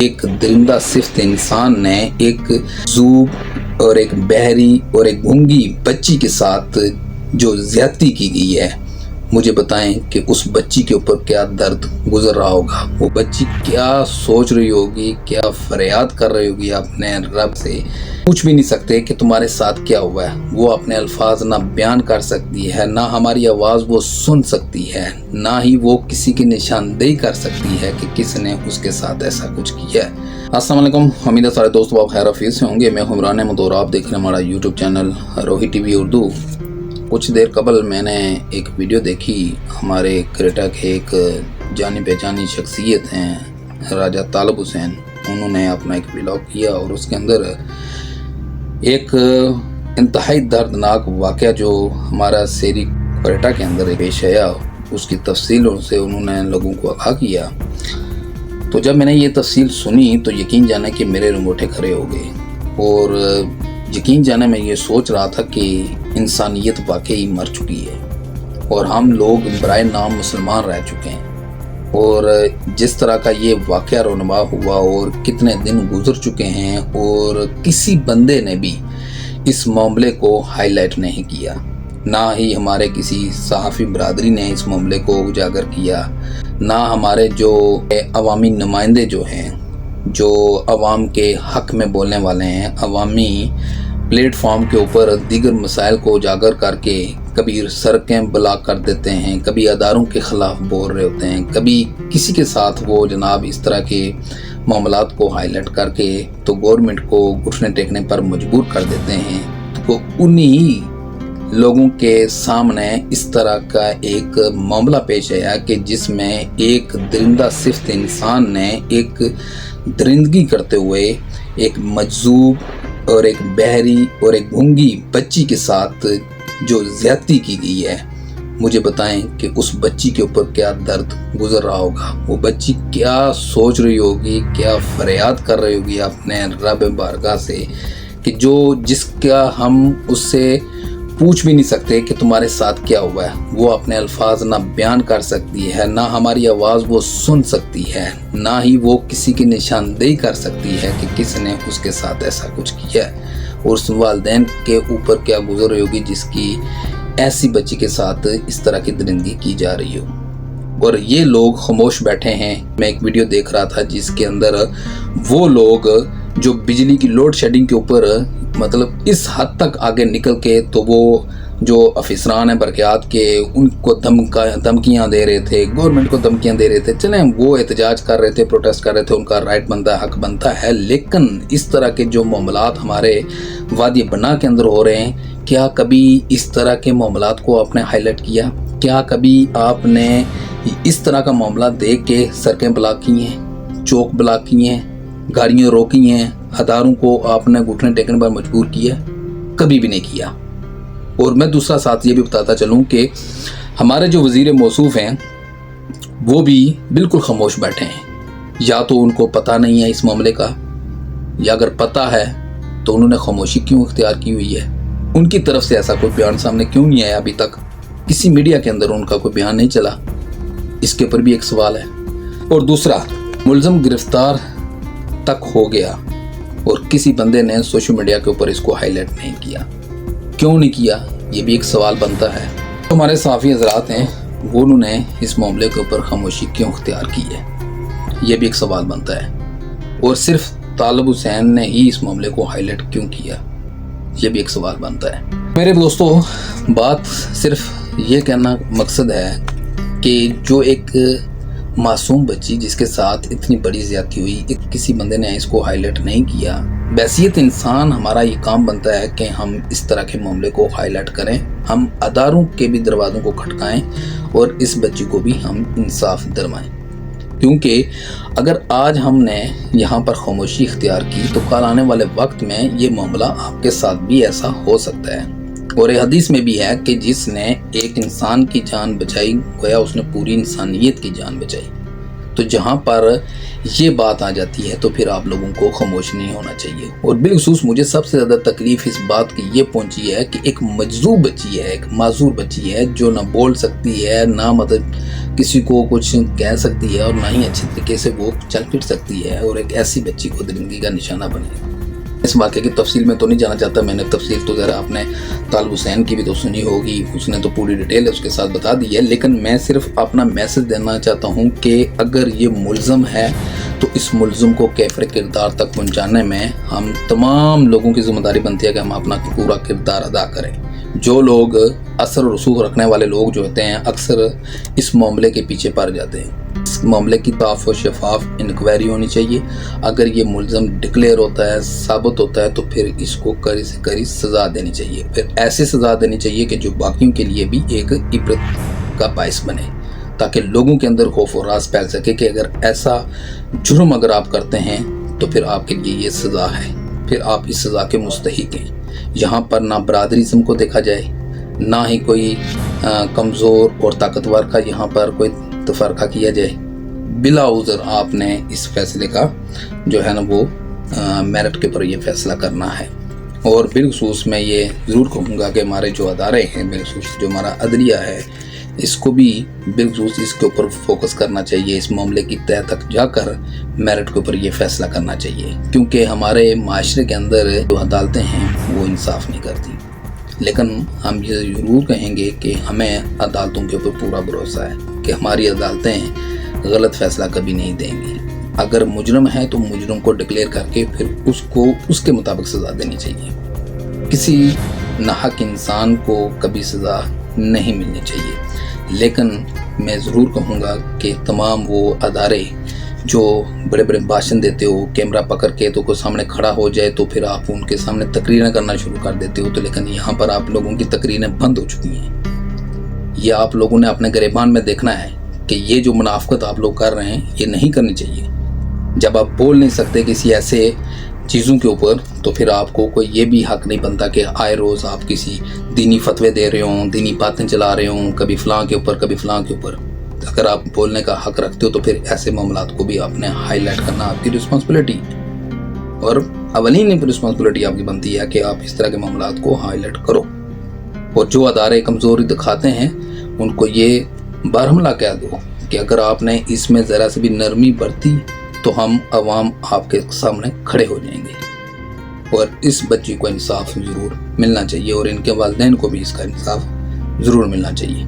एक दरिंदा सिफ्त इंसान ने एक ज़ूब और एक बहरी और एक गूंगी बच्ची के साथ जो ज्यादती की गई है, मुझे बताएं कि उस बच्ची के ऊपर क्या दर्द गुजर रहा होगा। वो बच्ची क्या सोच रही होगी, क्या फरियाद कर रही होगी अपने रब से। पूछ भी नहीं सकते कि तुम्हारे साथ क्या हुआ है। वो अपने अल्फाज ना बयान कर सकती है, ना हमारी आवाज़ वो सुन सकती है, ना ही वो किसी की निशानदेही कर सकती है कि किसने उसके साथ ऐसा कुछ किया है। अस्सलाम वालेकुम, उम्मीद है सारे दोस्तों आप खैर हफीज़ से होंगे। मैं हुमरान अहमद और आप देख रहे हैं हमारा यूट्यूब चैनल रोही टीवी उर्दू। कुछ देर कबल मैंने एक वीडियो देखी, हमारे क्रेटा के एक जानी पहचानी शख्सियत हैं राजा तालब हुसैन, उन्होंने अपना एक व्लॉग किया और उसके अंदर एक इंतहाई दर्दनाक वाक़या जो हमारा सेरी क्रेटा के अंदर पेश आया, उसकी तफसीलों से उन्होंने लोगों को आगाह किया। तो जब मैंने ये तफसील सुनी तो यकीन जाने कि मेरे रोंगटे खड़े हो गए और यकीन जाने मैं ये सोच रहा था कि इंसानियत वाकई मर चुकी है और हम लोग बराए नाम मुसलमान रह चुके हैं। और जिस तरह का ये वाक़या रोनमा हुआ और कितने दिन गुजर चुके हैं और किसी बंदे ने भी इस मामले को हाईलाइट नहीं किया, ना ही हमारे किसी सहाफ़ी बरादरी ने इस मामले को उजागर किया, ना हमारे जो अवामी नुमाइंदे जो हैं, जो अवाम के हक़ में बोलने वाले हैं, अवामी प्लेटफॉर्म के ऊपर दीगर मसाइल को उजागर करके कभी सड़कें ब्लॉक कर देते हैं, कभी अदारों के ख़िलाफ़ बोल रहे होते हैं, कभी किसी के साथ वो जनाब इस तरह के मामलात को हाईलाइट करके तो गवर्नमेंट को घुटने टेकने पर मजबूर कर देते हैं। तो उन्हीं लोगों के सामने इस तरह का एक मामला पेश आया कि जिसमें एक दरिंदा सिफ्त इंसान ने एक दरिंदगी करते हुए एक मजजूब और एक बहरी और एक गूंगी बच्ची के साथ जो ज्यादती की गई है, मुझे बताएं कि उस बच्ची के ऊपर क्या दर्द गुजर रहा होगा। वो बच्ची क्या सोच रही होगी, क्या फरियाद कर रही होगी अपने रब बारगाह से कि जो जिसका हम उससे पूछ भी नहीं सकते कि तुम्हारे साथ क्या हुआ है। वो अपने अल्फाज ना बयान कर सकती है, ना हमारी आवाज़ वो सुन सकती है, ना ही वो किसी की निशानदेही कर सकती है कि किसने उसके साथ ऐसा कुछ किया है और उस वालिदैन के ऊपर क्या गुजर रही होगी जिसकी ऐसी बच्ची के साथ इस तरह की दरिंदगी की जा रही हो। और ये लोग खामोश बैठे हैं। मैं एक वीडियो देख रहा था जिसके अंदर वो लोग जो बिजली की लोड शेडिंग के ऊपर मतलब इस हद तक आगे निकल के तो वो जो अफसरान हैं बरक़ियात के उनको धमकियाँ दे रहे थे, गवर्नमेंट को धमकियाँ दे रहे थे। चलें वो एहतजाज कर रहे थे, प्रोटेस्ट कर रहे थे, उनका राइट बनता है, हक बनता है। लेकिन इस तरह के जो मामलात हमारे वादी बना के अंदर हो रहे हैं, क्या कभी इस तरह के मामलात को आपने हाईलाइट किया? क्या कभी आपने इस तरह का मामला देख के सड़कें ब्लॉक की हैं, चौक ब्लॉक किए हैं, गाड़ियाँ रोकी हैं, अदारों को आपने घुटने टेकने पर मजबूर किया? कभी भी नहीं किया। और मैं दूसरा साथ ये भी बताता चलूँ कि हमारे जो वज़ीर मौसूफ़ हैं वो भी बिल्कुल खामोश बैठे हैं। या तो उनको पता नहीं है इस मामले का, या अगर पता है तो उन्होंने खामोशी क्यों इख्तियार की हुई है? उनकी तरफ से ऐसा कोई बयान सामने क्यों नहीं आया? अभी तक किसी मीडिया के अंदर उनका कोई बयान नहीं चला। इसके ऊपर भी एक सवाल है। और दूसरा, मुलज़म गिरफ्तार तक हो गया और किसी बंदे ने सोशल मीडिया के ऊपर इसको हाईलाइट नहीं किया। क्यों नहीं किया, ये भी एक सवाल बनता है। तो हमारे सहाफ़ी हज़रात हैं वो उन्होंने इस मामले के ऊपर खामोशी क्यों इख्तियार की है, ये भी एक सवाल बनता है। और सिर्फ तालब हुसैन ने ही इस मामले को हाईलाइट क्यों किया, ये भी एक सवाल बनता है। मेरे दोस्तों, बात सिर्फ ये कहना मकसद है कि जो एक मासूम बच्ची जिसके साथ इतनी बड़ी ज़्यादती हुई, किसी बंदे ने इसको हाईलाइट नहीं किया। बैसियत इंसान हमारा ये काम बनता है कि हम इस तरह के मामले को हाईलाइट करें, हम अदारों के भी दरवाज़ों को खटकाएं और इस बच्ची को भी हम इंसाफ दिलवाएं। क्योंकि अगर आज हमने यहाँ पर खामोशी इख्तियार की तो कल आने वाले वक्त में ये मामला आपके साथ भी ऐसा हो सकता है। और हदीस में भी है कि जिसने एक इंसान की जान बचाई गोया उसने पूरी इंसानियत की जान बचाई। तो जहाँ पर ये बात आ जाती है तो फिर आप लोगों को खामोश नहीं होना चाहिए। और बिलखुसूस मुझे सबसे ज़्यादा तकलीफ़ इस बात की ये पहुँची है कि एक मजजूब बच्ची है, एक माजूर बच्ची है जो ना बोल सकती है, ना मतलब किसी को कुछ कह सकती है और ना ही अच्छे तरीके से वो चल फिर सकती है और एक ऐसी बच्ची को दरिंदगी का निशाना बने। इस वाक़े की तफसील में तो नहीं जाना चाहता, मैंने तफसील तो ज़रा आपने तालिब हुसैन की भी तो सुनी होगी, उसने तो पूरी डिटेल उसके साथ बता दी है। लेकिन मैं सिर्फ अपना मैसेज देना चाहता हूँ कि अगर ये मुल्ज़म है तो इस मुल्ज़म को कैफ़र किरदार तक पहुँचाने में हम तमाम लोगों की ज़िम्मेदारी बनती है कि हम अपना पूरा किरदार अदा करें। जो लोग असर और रसूख रखने वाले लोग जो होते हैं अक्सर इस मामले के पीछे पड़ जाते हैं। इस मामले की साफ और शफाफ इंक्वायरी होनी चाहिए। अगर ये मुल्ज़म डिक्लेयर होता है, साबित होता है, तो फिर इसको कड़ी से कड़ी सज़ा देनी चाहिए। फिर ऐसी सज़ा देनी चाहिए कि जो बाकियों के लिए भी एक इबरत का बाइस बने, ताकि लोगों के अंदर खौफ और राज फैल सके कि अगर ऐसा जुर्म अगर आप करते हैं तो फिर आपके लिए ये सज़ा है, फिर आप इस सज़ा के मुस्तहिक हैं। यहाँ पर ना बरादरीज़म को देखा जाए, ना ही कोई कमज़ोर और ताकतवर का यहाँ पर कोई तफरका किया जाए। बिला उज़र आपने इस फैसले का जो है ना वो मेरिट के ऊपर ये फैसला करना है। और बिलखसूस मैं ये ज़रूर कहूँगा कि हमारे जो अदारे हैं, बिलखसूस जो हमारा अदलिया है, इसको भी बिलखसूस इसके ऊपर फोकस करना चाहिए। इस मामले की तह तक जाकर मेरिट के ऊपर ये फैसला करना चाहिए, क्योंकि हमारे माशरे के अंदर जो अदालतें हैं वो इंसाफ नहीं करती। लेकिन हम ये ज़रूर कहेंगे कि हमें अदालतों के ऊपर पूरा भरोसा है कि हमारी अदालतें गलत फ़ैसला कभी नहीं देंगी। अगर मुजरम है तो मुजरम को डिक्लेयर करके फिर उसको उसके मुताबिक सज़ा देनी चाहिए। किसी नाहक इंसान को कभी सज़ा नहीं मिलनी चाहिए। लेकिन मैं ज़रूर कहूँगा कि तमाम वो अदारे जो बड़े बड़े भाषण देते हो, कैमरा पकड़ के तो कोई सामने खड़ा हो जाए तो फिर आप उनके सामने तकरीरें करना शुरू कर देते हो, तो लेकिन यहाँ पर आप लोगों की तकरीरें बंद हो चुकी हैं। ये आप लोगों ने अपने गिरेबान में देखना है कि ये जो मुनाफकत आप लोग कर रहे हैं ये नहीं करनी चाहिए। जब आप बोल नहीं सकते किसी ऐसे चीज़ों के ऊपर, तो फिर आपको कोई ये भी हक नहीं बनता कि आए रोज़ आप किसी दीनी फतवे दे रहे हों, दीनी बातें चला रहे हों, कभी फ़लाँ के ऊपर कभी फ़लाँ के ऊपर। अगर आप बोलने का हक रखते हो तो फिर ऐसे मामलात को भी आपने हाईलाइट करना आपकी रिस्पॉन्सिबिलिटी, और अवलीन रिस्पॉन्सिबिलिटी आपकी बनती है कि आप इस तरह के मामलात को हाईलाइट करो। और जो अदारे कमज़ोरी दिखाते हैं उनको ये बरहमला कह दो कि अगर आपने इसमें ज़रा से भी नरमी बरती तो हम अवाम आपके सामने खड़े हो जाएंगे। और इस बच्ची को इंसाफ ज़रूर मिलना चाहिए और इनके वालिदैन को भी इसका इंसाफ ज़रूर मिलना चाहिए।